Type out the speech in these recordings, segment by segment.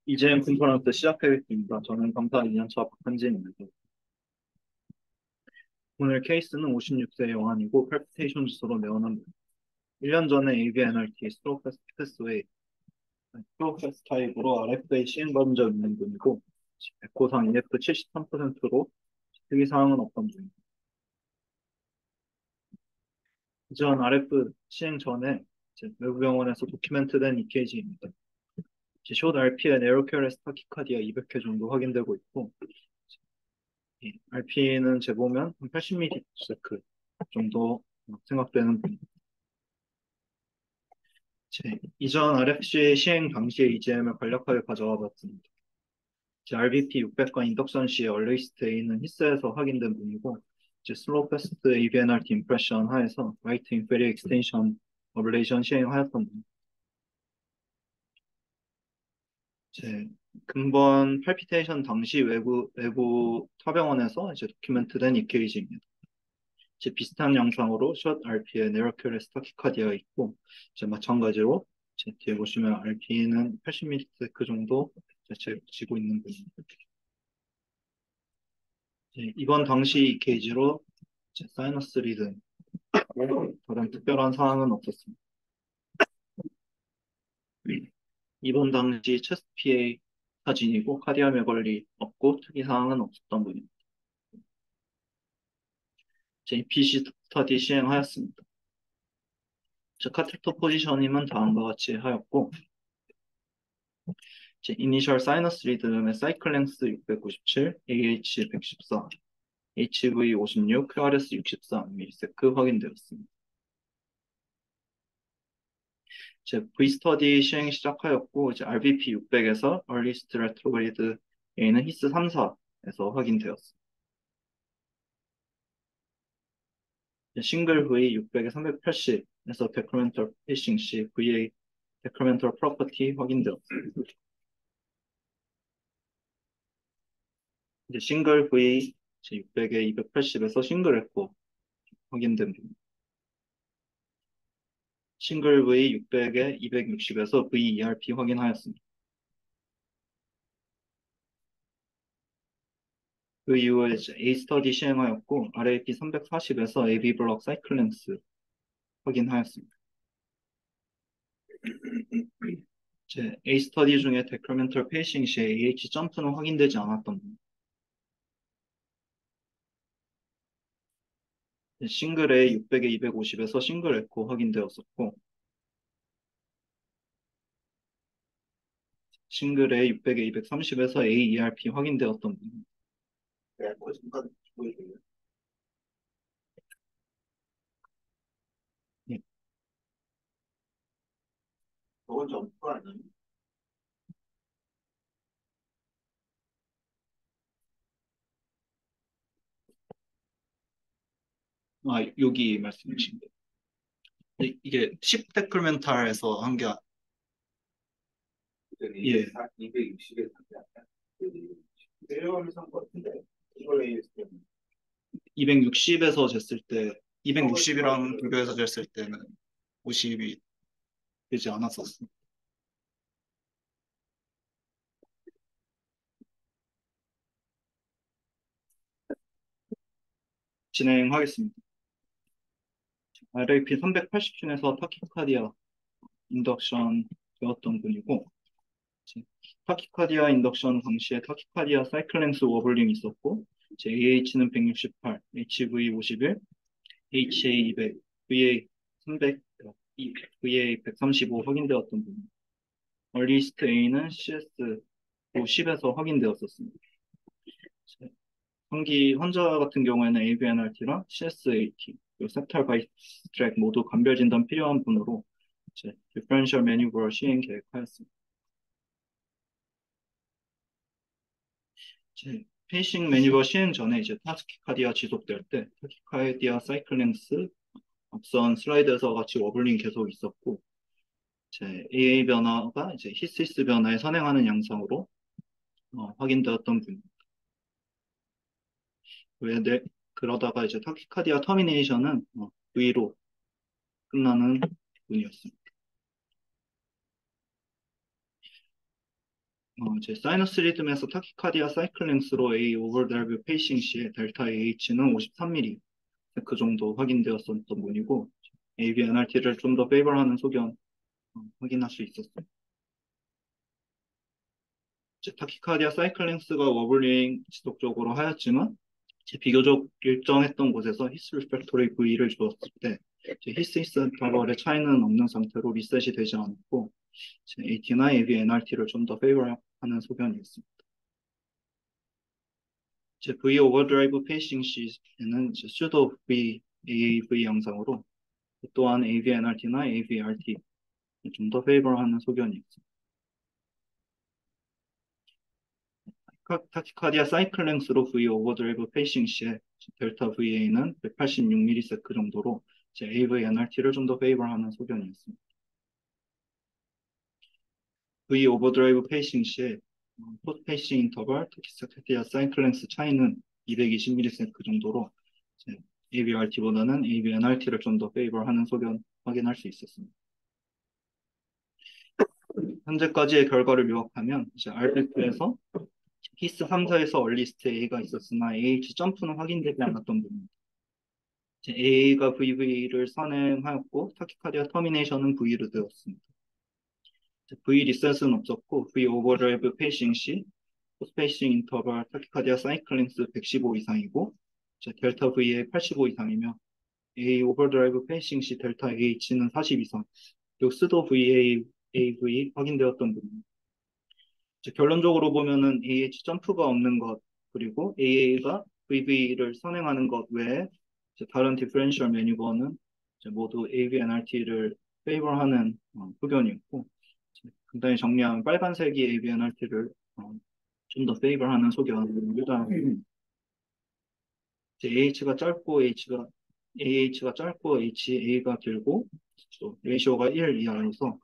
이제 컨퍼런스 시작하겠습니다. 저는 강사 2년차 박한진입니다. 오늘 케이스는 56세 영환이고 팔피테이션 지수로 내원합니다. 1년 전에 ABNRT 스트로크 패스 타입으로 RFA 시행받은 적 있는 분이고 에코상 EF 73%로 특이사항은 없던 분입니다. 이전 RF 시행 전에 외부 병원에서 도큐멘트된 EKG입니다. 숏 RP에 네로큐레스 타키카디아 200회 정도 확인되고 있고 RP는 재보면 한 80ml 정도 생각되는 분입니다. 이전 RFC 시행 당시의 EGM을 간략하게 가져와 봤습니다. RBP 600과 인덕션 시의 얼레이스트 A는 히스에서 확인된 분이고 슬로우 패스트 ABNRT 임프레션 하에서 라이트 인페리어 익스텐션 어블레이션 시행하였던 분. 근본 팔피테이션 당시 외부 타병원에서 도큐멘트된 EKG입니다. 비슷한 양상으로 숏 RP에 네로큐레스 타키카디아 있고 마찬가지로 뒤에 보시면 RP는 80ml 그 정도 지고 있는 부분입니다. 이번 당시 EKG로 사이너스 리듬 다른 특별한 사항은 없었습니다. 이번 당시 체스트 PA 사진이고 카디아 매걸리 없고 특이 사항은 없었던 분입니다. EPC 스터디 시행하였습니다. 카테터 포지셔닝은 다음과 같이 하였고 이니셜 사이너스 리듬의 사이클 랭스 697, AH 114, HV 56, QRS 64 밀리세크 확인되었습니다. V 스터디 시행 시작하였고 RBP 600에서 얼리스트 레트로그레이드 A는 히스 3사에서 확인되었습니다. 싱글 V 600에 380에서 데크리멘털 패싱 시 VA 데크리멘털 프로퍼티 확인되었습니다. 싱글 V 600에 280에서 싱글 에코 확인됩니다. 싱글 V 600에 260에서 VERP 확인하였습니다. 그 이후에 A 스터디 시행하였고 RAP 340에서 AB 블록 사이클 랭스 확인하였습니다. A 스터디 중에 데크리멘털 페이싱 시 AH 점프는 확인되지 않았던 분. 싱글 A 600에 250에서 싱글 에코 확인되었었고 싱글 A 600에 230에서 AERP 확인되었던 분. 네, 뭐 잠깐 보여줄래요? 예. 저건 점프 아니에요? 여기 말씀 주신 거. 이게 10 데크리멘탈에서 한 게, 예. 260에 내려가면서 한 것 같은데 이걸 AS 때문에 260에서 쟀을 때, 260이랑 비교해서 쟀을 때는 50이 되지 않았었습니다. 진행하겠습니다. RAP 380춘에서 타키카디아 인덕션 되었던 분이고, 타키카디아 인덕션 당시에 타키카디아 사이클랭스 워블링 있었고, AH는 168, HV 51, HA 200, VA 300, VA 135 확인되었던 분입니다. 얼리스트 A는 CS 10에서 확인되었었습니다. 환기 환자 같은 경우에는 ABNRT랑 CSAT, 그리고 septal 바이스트랙 모두 감별 진단 필요한 분으로 디퍼런셜 매뉴버 시행 계획하였습니다. 페이싱 매뉴버 시행 전에 타키카디아 지속될 때 타키카디아 사이클랭스 앞선 슬라이드에서 같이 워블링 계속 있었고 AA 변화가 히스히스 변화에 선행하는 양상으로 확인되었던 분입니다. 그러다가 타키카디아 터미네이션은 V로 끝나는 분이었습니다. 이제 사이너스 리듬에서 타키카디아 사이클링스로 A 오버드라이브 페이싱 시에 델타 AH는 53mm 그 정도 확인되었었던 분이고 ABNRT를 좀 더 페이버하는 소견 확인할 수 있었어요. 이제 타키카디아 사이클링스가 워블링 지속적으로 하였지만 이제 비교적 일정했던 곳에서 히스 리팩토리 V를 주었을 때 히스 인터벌의 차이는 없는 상태로 리셋이 되지 않았고 AT나 ABNRT를 좀 더 페이버하는 소견이 있습니다. 이제 V 오버드라이브 페이싱 시에는 이제 수도 V, AAV 영상으로 또한 ABNRT나 AVRT 좀 더 페이버하는 소견이 있습니다. 타키카디아 사이클 랭스로 V 오버드라이브 페이싱 시에 델타 VA는 186ms 정도로 이제 AVNRT를 좀 더 페이버하는 소견이 있습니다. V 오버드라이브 페이싱 시에 포트 페이싱 인터벌 타키카디아 사이클 랭스 차이는 220ms 정도로 ABRT보다는 ABNRT를 좀 더 페이버하는 소견 확인할 수 있었습니다. 현재까지의 결과를 요약하면 이제 RF에서 히스 3사에서 얼리스트 A가 있었으나 AH 점프는 확인되지 않았던 부분입니다. A가 VV를 선행하였고 타키카디아 터미네이션은 V로 되었습니다. V 리셋은 없었고 V 오버드라이브 페이싱 시 포스페이싱 인터벌 타키카디아 사이클링스 115 이상이고 델타 V의 85 이상이며 A 오버드라이브 페이싱 시 델타 AH는 40 이상 그리고 스도 VA, AV 확인되었던 부분입니다. 결론적으로 보면은 AH 점프가 없는 것 그리고 AA가 VV를 선행하는 것 외에 다른 디퍼런셜 매뉴버는 모두 ABNRT를 페이버하는 소견이었고 간단히 정리하면 빨간색이 ABNRT를 좀 더 페이버하는 소견입니다. AH가 짧고 AH가 짧고 HA가 길고 레이시오가 1 이하여서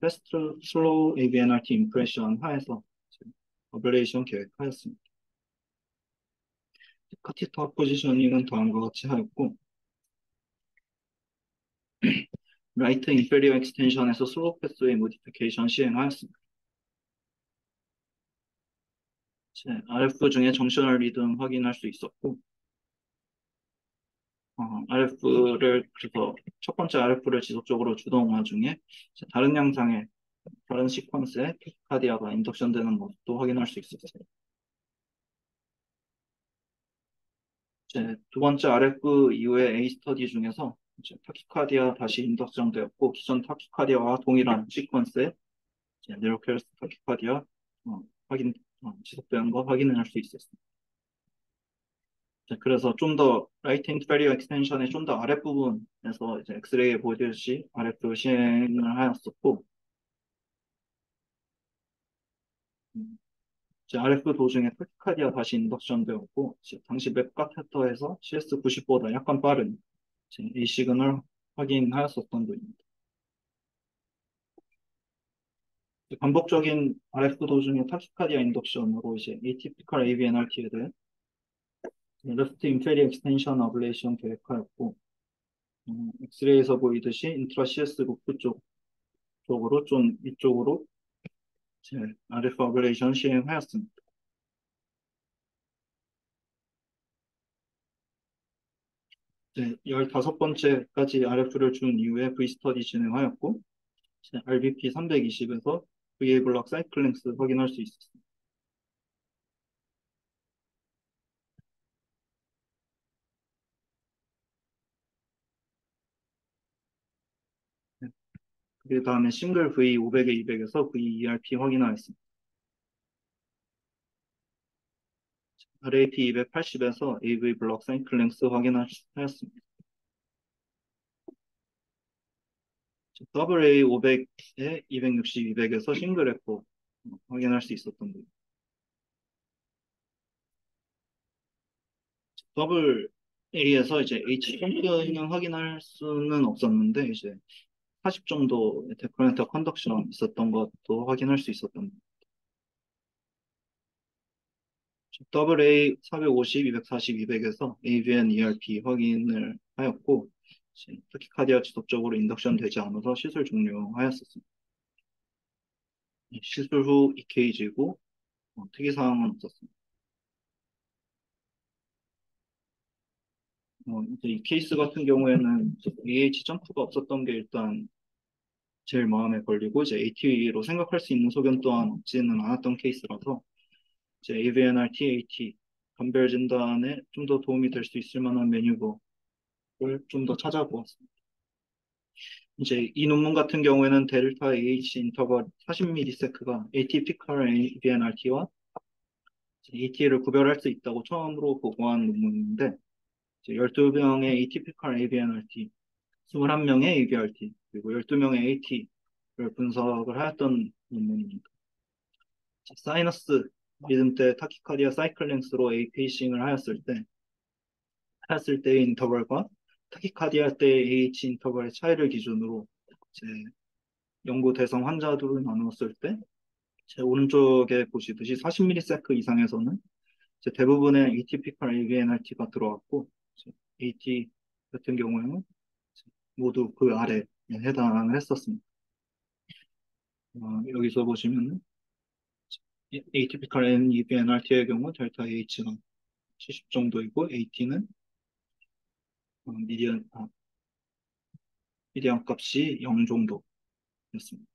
패스트 슬로우 ABNRT 임프레션 하에서 어블레이션 계획하였습니다. 카티터 포지셔닝은 다음과 같이 하였고 라이트 인페리어 익스텐션에서 슬로우 패스웨이 모디피케이션 시행하였습니다. RF 중에 정셔널 리듬 확인할 수 있었고 RF를 그래서 첫 번째 RF를 지속적으로 주동화 중에 다른 양상의 다른 시퀀스에 타키카디아가 인덕션 되는 것도 확인할 수 있었어요. 두 번째 RF 이후의 A 스터디 중에서 타키카디아 다시 인덕션 되었고 기존 타키카디아와 동일한 시퀀스에 네로켈스 타키카디아 확인 지속되는 거 확인할 수 있었습니다. 그래서 좀 더 라이트 인페리어 익스텐션의 좀 더 아랫부분에서 이제 엑스레이에 보여주듯이 RF 시행을 하였었고 이제 RF 도중에 타키카디아 다시 인덕션 되었고 당시 맵 카테터에서 CS90보다 약간 빠른 A 시그널 확인하였었던 분입니다. 반복적인 RF 도중에 타키카디아 인덕션으로 이제 atypical ABNRT에 대해 레프트 인페리어 익스텐션 어블레이션 계획하였고 엑스레이에서 보이듯이 인트라 CS 루프 쪽으로 좀 이쪽으로 RF 어블레이션 시행하였습니다. 15번째까지 RF를 준 이후에 V스터디 진행하였고 RBP 320에서 VA 블락 사이클링스 확인할 수 있었습니다. 그 다음에 싱글 V 500에 200에서 VERP 확인하였습니다. RAP 280에서 AV 블록 사이클링스 확인하였습니다. AA 500에 260, 200에서 싱글 에코 확인할 수 있었던 거예요. 더블 A에서 이제 H 펑크는 확인할 수는 없었는데 이제 40 정도 데커렌터 컨덕션 있었던 것도 확인할 수 있었던 거예요. AA 450, 240, 200에서 AVN ERP 확인을 하였고 타키카디아 지속적으로 인덕션 되지 않아서 시술 종료하였습니다. 시술 후 EKG고 특이사항은 없었습니다. 이제 이 케이스 같은 경우에는 AH 점프가 없었던 게 일단 제일 마음에 걸리고 이제 AT로 생각할 수 있는 소견 또한 없지는 않았던 케이스라서 이제 AVNRT, AT 감별 진단에 좀 더 도움이 될 수 있을 만한 메뉴버를 좀 더 찾아보았습니다. 이제 이 논문 같은 경우에는 델타 AH 인터벌 40ms가 AT피컬 AVNRT와 AT를 구별할 수 있다고 처음으로 보고한 논문인데 이제 12명의 AT피컬 AVNRT, 21명의 AVRT, 그리고 12명의 AT를 분석을 하였던 논문입니다. 사이너스 리듬 때 타키카디아 사이클 랭스로 A 페이싱을 하였을 때의 인터벌과 타키카디아 때의 AH 인터벌의 차이를 기준으로 제 연구 대상 환자들을 나누었을 때 제 오른쪽에 보시듯이 40ms 이상에서는 이제 대부분의 atypical AVNRT가 들어왔고 AT 같은 경우에는 모두 그 아래에 해당을 했었습니다. 여기서 보시면 atypical AVNRT의 경우 델타 H가 70 정도이고 AT는 미디안 값이 0 정도였습니다.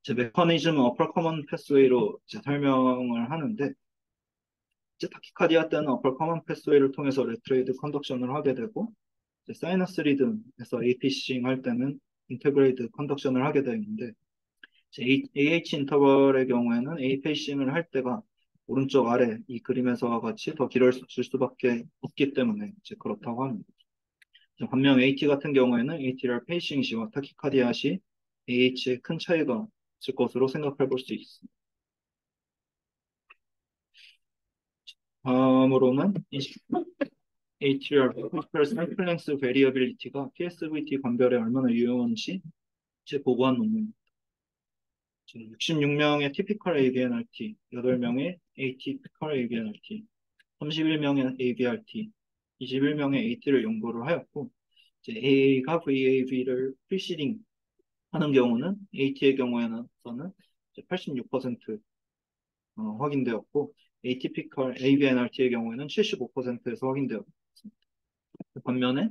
제 메커니즘은 어퍼 커먼 패스웨이로 이제 설명을 하는데 이제 타키카디아 때는 어퍼 커먼 패스웨이를 통해서 레트레이드 컨덕션을 하게 되고 이제 사이너스 리듬에서 AP싱 할 때는 인테그레이드 컨덕션을 하게 되는데 AH 인터벌의 경우에는 A 페이싱을 할 때가 오른쪽 아래 이 그림에서와 같이 더 길어질 수밖에 없기 때문에 이제 그렇다고 합니다. 반면 AT 같은 경우에는 AT를 페이싱 시와 타키카디아 시 AH에 큰 차이가 있을 것으로 생각해 볼 수 있습니다. 다음으로는 ATR, Critical Cycle Length Variability가 PSVT 관별에 얼마나 유용한지 제 보고한 논문입니다. 66명의 typical AVNRT, 8명의 atypical AVNRT, 31명의 AVRT, 21명의 AT를 연구를 하였고, AA가 VAV를 프리시딩 하는 경우는 AT의 경우에는 86% 확인되었고, atypical AVNRT의 경우에는 75%에서 확인되었습니다. 반면에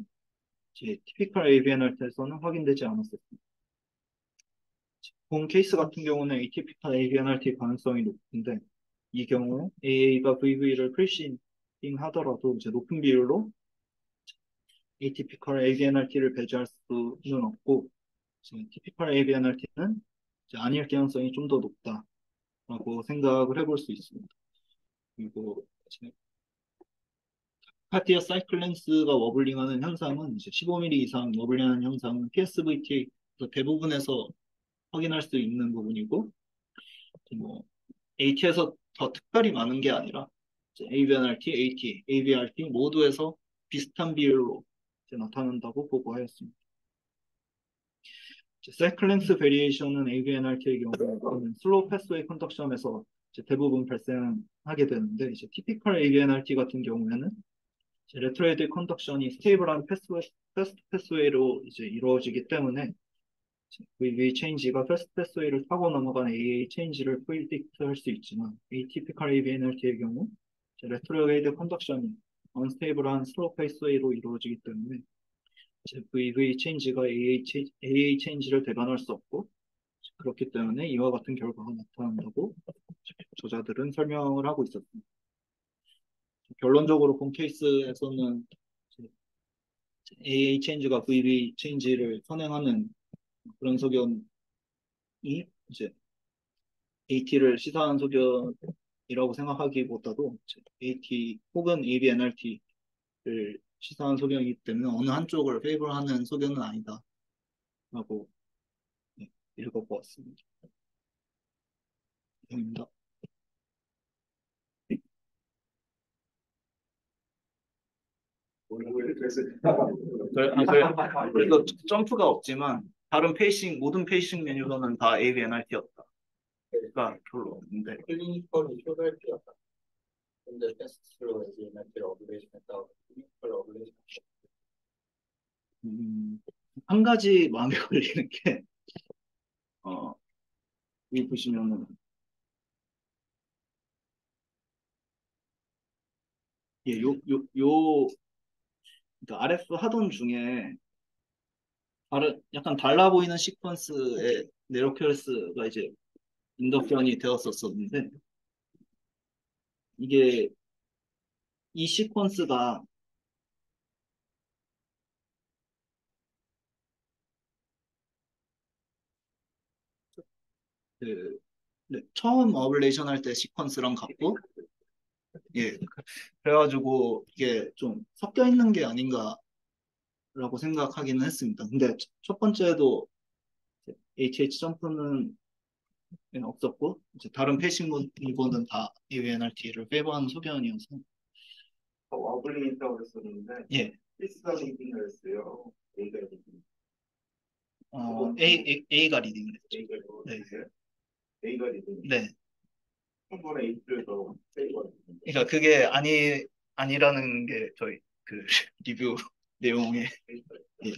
typical AVNRT에서는 확인되지 않았습니다. 본 케이스 같은 경우는 atypical AVNRT 가능성이 높은데 이 경우에 AA가 VV를 프리시딩 하더라도 이제 높은 비율로 atypical AVNRT를 배제할 수는 없고 typical AVNRT는 아닐 가능성이 좀 더 높다라고 생각을 해볼 수 있습니다. 그리고 카티아 사이클렌스가 워블링하는 현상은 이제 15mm 이상 워블링하는 현상은 PSVT 대부분에서 확인할 수 있는 부분이고 뭐 AT에서 더 특별히 많은 게 아니라 AVNRT, AT, AVRT 모두에서 비슷한 비율로 나타난다고 보고하였습니다. 사이클 렌스 베리에이션은 AVNRT의 경우는 슬로우 패스웨이 컨덕션에서 대부분 발생하게 되는데 이제 티피컬 AVNRT 같은 경우에는 레트로이드 컨덕션이 스테이블한 패스트 패스웨이로 이제 이루어지기 때문에 VV 체인지가 패스트 패스웨이를 타고 넘어간 AA 체인지를 프리딕트 할 수 있지만 atypical AVNRT의 경우 레트로게이드 컨덕션이 언스테이블한 슬로우 패스웨이로 이루어지기 때문에 VV 체인지가 AA 체인지를 대변할 수 없고 그렇기 때문에 이와 같은 결과가 나타난다고 저자들은 설명을 하고 있었습니다. 결론적으로 본 케이스에서는 AA 체인지가 VV 체인지를 선행하는 그런 소견이 이제 AT를 시사한 소견이라고 생각하기보다도 AT 혹은 ABNRT를 시사한 소견이기 때문에 어느 한쪽을 페이버하는 소견은 아니다라고 읽어보았습니다. 입니다. 그래서 점프가 없지만 다른 페이싱 모든 페이싱 메뉴로는 다 ABNRT였다. 가 결론인데 클리니컬이 효달피였다. 근데 테스트로 이제 멘트를 어블레이션 했다고 클리니컬 어블레이션 한 가지 마음에 걸리는 게 이 보시면은 예, 그러니까 RF 하던 중에 약간 달라 보이는 시퀀스의 네로큐레스가 이제 인덕션이 되었었는데 이게 이 시퀀스가 그 네, 처음 어블레이션 할 때 시퀀스랑 같고 예 그래가지고 이게 좀 섞여 있는 게 아닌가라고 생각하기는 했습니다. 근데 첫 번째도 HH 점프는 없었고 이제 다른 패싱 이거는 다 AVNRT를 페이버하는 소견이어서 어블링 있다고 그랬었는데 예 필수가 리딩을 했어요. A가 리딩. A가 리딩 A가 네. 리딩. A가 리딩. 네. 한 번에 A를 더 A가 리딩. 그러니까 그게 아니라는 게 저희 그 리뷰 내용에 예.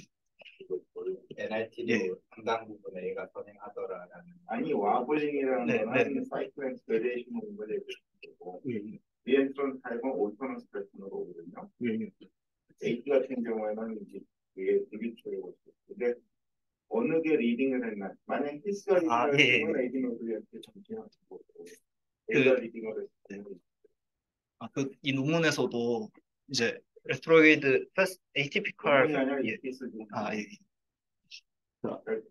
NRT도 예. 상당 부분 A가 선행하더라라는. 아니 와블링이라는 네, 거는 네. 사이클 베리에이션 공부를 해주고 예, 리엔트론 타입은 오토너스 패턴으로 오거든요. 예. H 같은 경우에는 이제 그게 디비트로 근데 어느 게 리딩을 했나? 만약 히스가 리딩을 예, 했으면 예. AD 노드한테 정리하고 그, A가 리딩을 했으면 이 논문에서도 이제 레트로이드 패스 논문이 에이티피컬 아니라 예. 히스 중 예.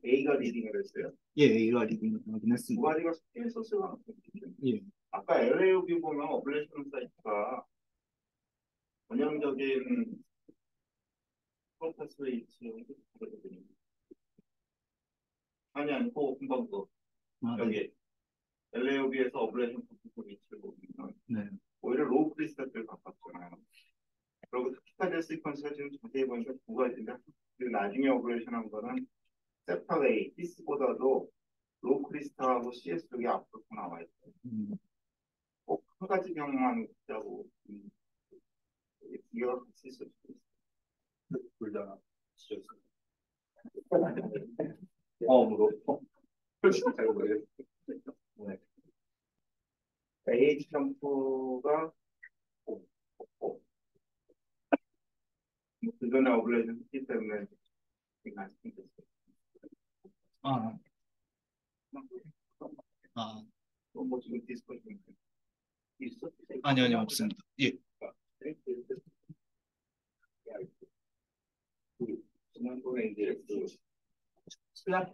A가 리딩을 했어요. 예, A가 리딩을 하긴 두 했습니다. 가지가 섞여 있었을 가능성이 있죠. 예. 아까 LAOB 보면 어블레이션 사이트가 전형적인 프로세스 레이트를 보거든요. 아니 금방 네. 여기 LAOB에서 어블레이션 프로세스 레이트를 보면 네. 오히려 로우 프리셋을 바꿨잖아요. 그리고 스타일 시퀀스가 지금 자세히 보니까 두 가지인데 그리고 나중에 오퍼레이션 한 거는 세파레이, 피스보다도 로우 크리스탈하고 CS 쪽에 앞으로 나와 있어요. 꼭 한 가지 경우만 있다고 비교가 같이 있을 수도 있어요. 둘다 지졌어요. 뭐 훨씬 잘 모르겠어요. 네. AH 점프가 없고 그 전에 오퍼레이션 했기 때문에 말씀드렸어요. 아, 뭐 지금 디스커션 있어? 아니요, 없습니다. 예. 지난번에 이제 그 수납